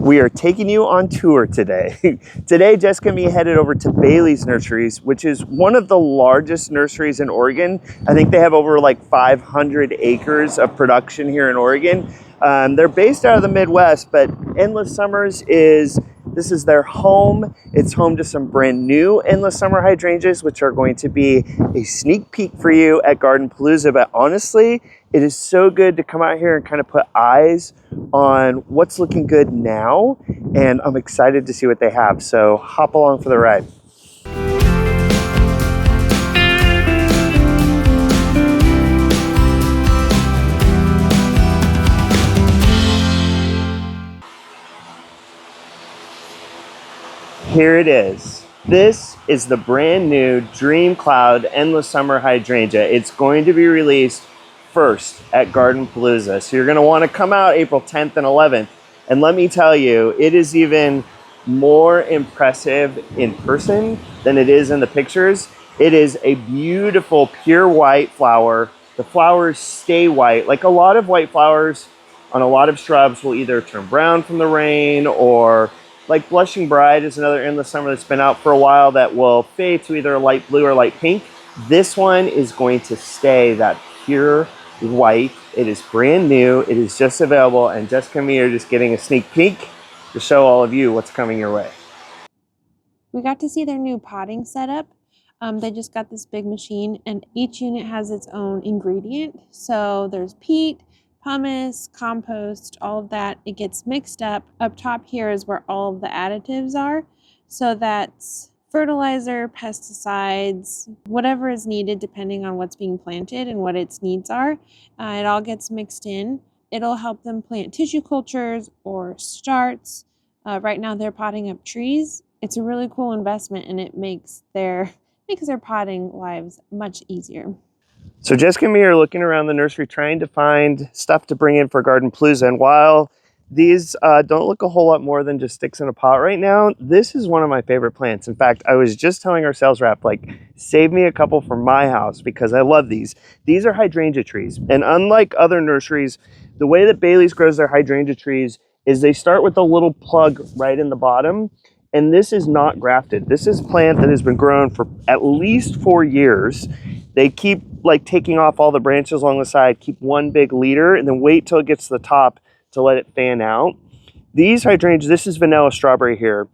We are taking you on tour today. Today, Jessica and me headed over to Bailey's Nurseries, which is one of the largest nurseries in Oregon. I think they have over like 500 acres of production here in Oregon. They're based out of the Midwest, but Endless Summers this is their home. It's home to some brand new Endless Summer hydrangeas, which are going to be a sneak peek for you at GardenPalooza. But honestly, it is so good to come out here and kind of put eyes on what's looking good now. And I'm excited to see what they have. So hop along for the ride. Here it is. This is the brand new DreamCloud Endless Summer Hydrangea. It's going to be released first at GardenPalooza. So you're going to want to come out April 10th and 11th. And let me tell you, it is even more impressive in person than it is in the pictures. It is a beautiful pure white flower. The flowers stay white. Like a lot of white flowers on a lot of shrubs will either turn brown from the rain, or like Blushing Bride is another Endless Summer that's been out for a while that will fade to either light blue or light pink. This one is going to stay that pure white. It is brand new. It is just available, and Jessica and me are just getting a sneak peek to show all of you what's coming your way. We got to see their new potting setup. They just got this big machine, and each unit has its own ingredient. So there's peat, pumice, compost, all of that. It gets mixed up. Up top here is where all of the additives are. So that's fertilizer, pesticides, whatever is needed depending on what's being planted and what its needs are. It all gets mixed in. It'll help them plant tissue cultures or starts. Right now they're potting up trees. It's a really cool investment, and it makes their potting lives much easier. So Jessica and me are looking around the nursery trying to find stuff to bring in for GardenPalooza. And while these don't look a whole lot more than just sticks in a pot right now, this is one of my favorite plants. In fact, I was just telling our sales rep, like, save me a couple for my house because I love these. These are hydrangea trees. And unlike other nurseries, the way that Bailey's grows their hydrangea trees is they start with a little plug right in the bottom. And this is not grafted. This is a plant that has been grown for at least 4 years. They keep like taking off all the branches along the side, keep one big leader, and then wait till it gets to the top to let it fan out. These hydrangeas, this is vanilla strawberry here.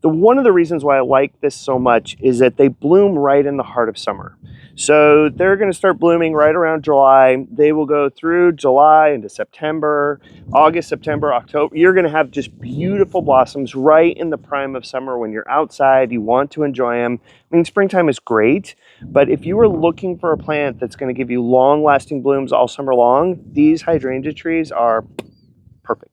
One of the reasons why I like this so much is that they bloom right in the heart of summer. So they're going to start blooming right around July. They will go through July into September, August, September, October. You're going to have just beautiful blossoms right in the prime of summer when you're outside. You want to enjoy them. I mean, springtime is great, but if you were looking for a plant that's going to give you long-lasting blooms all summer long, these hydrangea trees are perfect.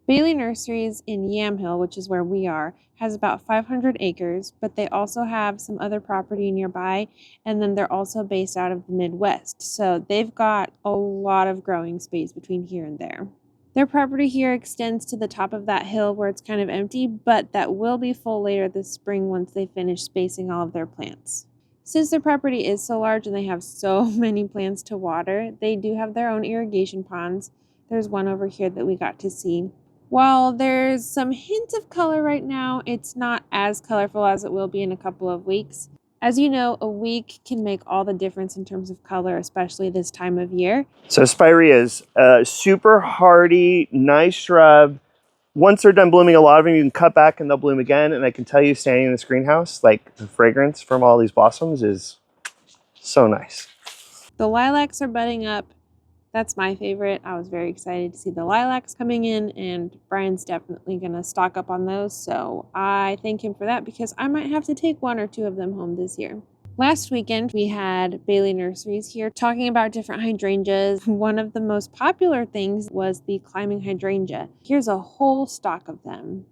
Bailey Nurseries in Yamhill, which is where we are, has about 500 acres, but they also have some other property nearby, and then they're also based out of the Midwest. So they've got a lot of growing space between here and there. Their property here extends to the top of that hill where it's kind of empty, but that will be full later this spring once they finish spacing all of their plants. Since their property is so large and they have so many plants to water, they do have their own irrigation ponds. There's one over here that we got to see. While there's some hint of color right now, it's not as colorful as it will be in a couple of weeks. As you know, a week can make all the difference in terms of color, especially this time of year. So spireas, super hardy, nice shrub. Once they're done blooming, a lot of them you can cut back and they'll bloom again. And I can tell you, standing in this greenhouse, like the fragrance from all these blossoms is so nice. The lilacs are budding up. That's my favorite. I was very excited to see the lilacs coming in, and Brian's definitely going to stock up on those. So I thank him for that because I might have to take 1 or 2 of them home this year. Last weekend, we had Bailey Nurseries here talking about different hydrangeas. One of the most popular things was the climbing hydrangea. Here's a whole stock of them.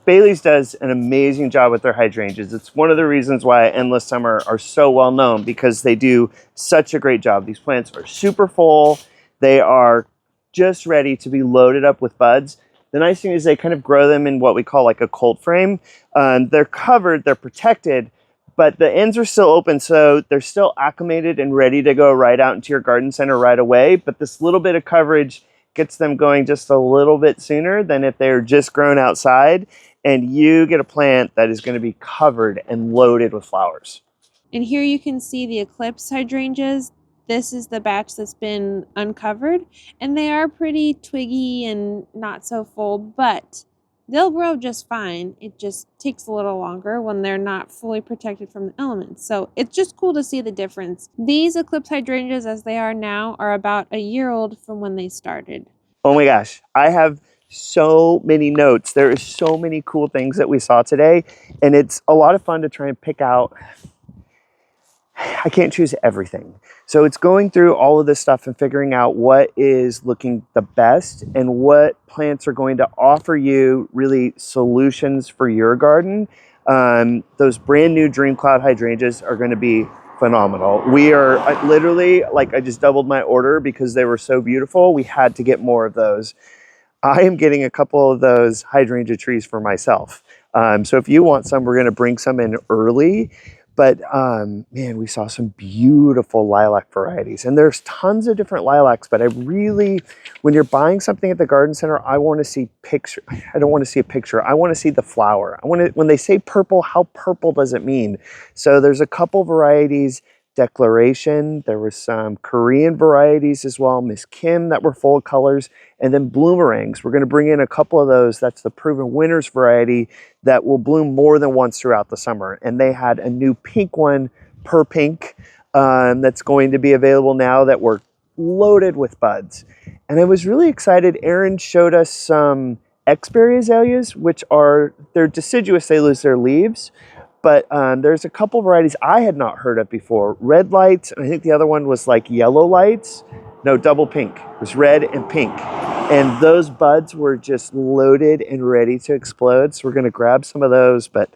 Bailey's does an amazing job with their hydrangeas. It's one of the reasons why Endless Summer are so well known, because they do such a great job. These plants are super full. They are just ready to be loaded up with buds. The nice thing is they kind of grow them in what we call like a cold frame. They're covered, they're protected, but the ends are still open, so they're still acclimated and ready to go right out into your garden center right away. But this little bit of coverage gets them going just a little bit sooner than if they're just grown outside, and you get a plant that is going to be covered and loaded with flowers. And here you can see the Eclipse hydrangeas. This is the batch that's been uncovered, and they are pretty twiggy and not so full, but they'll grow just fine. It just takes a little longer when they're not fully protected from the elements. So it's just cool to see the difference. These Eclipse hydrangeas as they are now are about a year old from when they started. Oh my gosh, I have so many notes. There is so many cool things that we saw today, and it's a lot of fun to try and pick out. I can't choose everything. So it's going through all of this stuff and figuring out what is looking the best and what plants are going to offer you really solutions for your garden. Those brand new DreamCloud hydrangeas are going to be phenomenal. We are literally, like, I just doubled my order because they were so beautiful. We had to get more of those. I am getting a couple of those hydrangea trees for myself. So if you want some, we're going to bring some in early. But man, we saw some beautiful lilac varieties, and there's tons of different lilacs, but I really, when you're buying something at the garden center, I want to see picture. I don't want to see a picture. I want to see the flower. I want to, when they say purple, how purple does it mean? So there's a couple varieties. Declaration, there were some Korean varieties as well, Miss Kim, that were full of colors, and then bloomerangs. We're going to bring in a couple of those. That's the Proven Winners variety that will bloom more than once throughout the summer. And they had a new pink one, Per Pink, that's going to be available now that were loaded with buds. And I was really excited. Erin showed us some Xberry azaleas, which are, they're deciduous, they lose their leaves. But there's a couple varieties I had not heard of before. Red lights, and I think the other one was like yellow lights. No, double pink. It was red and pink. And those buds were just loaded and ready to explode. So we're going to grab some of those. But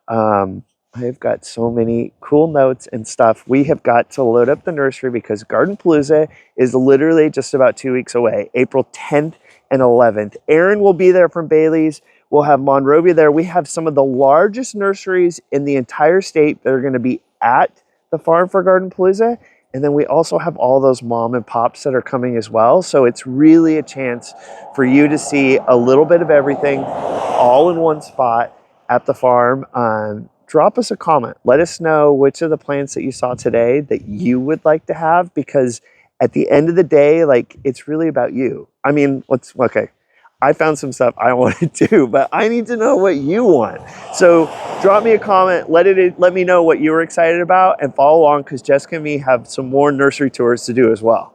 I've got so many cool notes and stuff. We have got to load up the nursery because GardenPalooza is literally just about 2 weeks away, April 10th and 11th. Erin will be there from Bailey's. We'll have Monrovia there. We have some of the largest nurseries in the entire state that are going to be at the farm for GardenPalooza. And then we also have all those mom and pops that are coming as well. So it's really a chance for you to see a little bit of everything all in one spot at the farm. Drop us a comment. Let us know which of the plants that you saw today that you would like to have, because at the end of the day, like, it's really about you. I mean, okay. I found some stuff I wanted to, but I need to know what you want. So drop me a comment, let me know what you were excited about, and follow along because Jessica and me have some more nursery tours to do as well.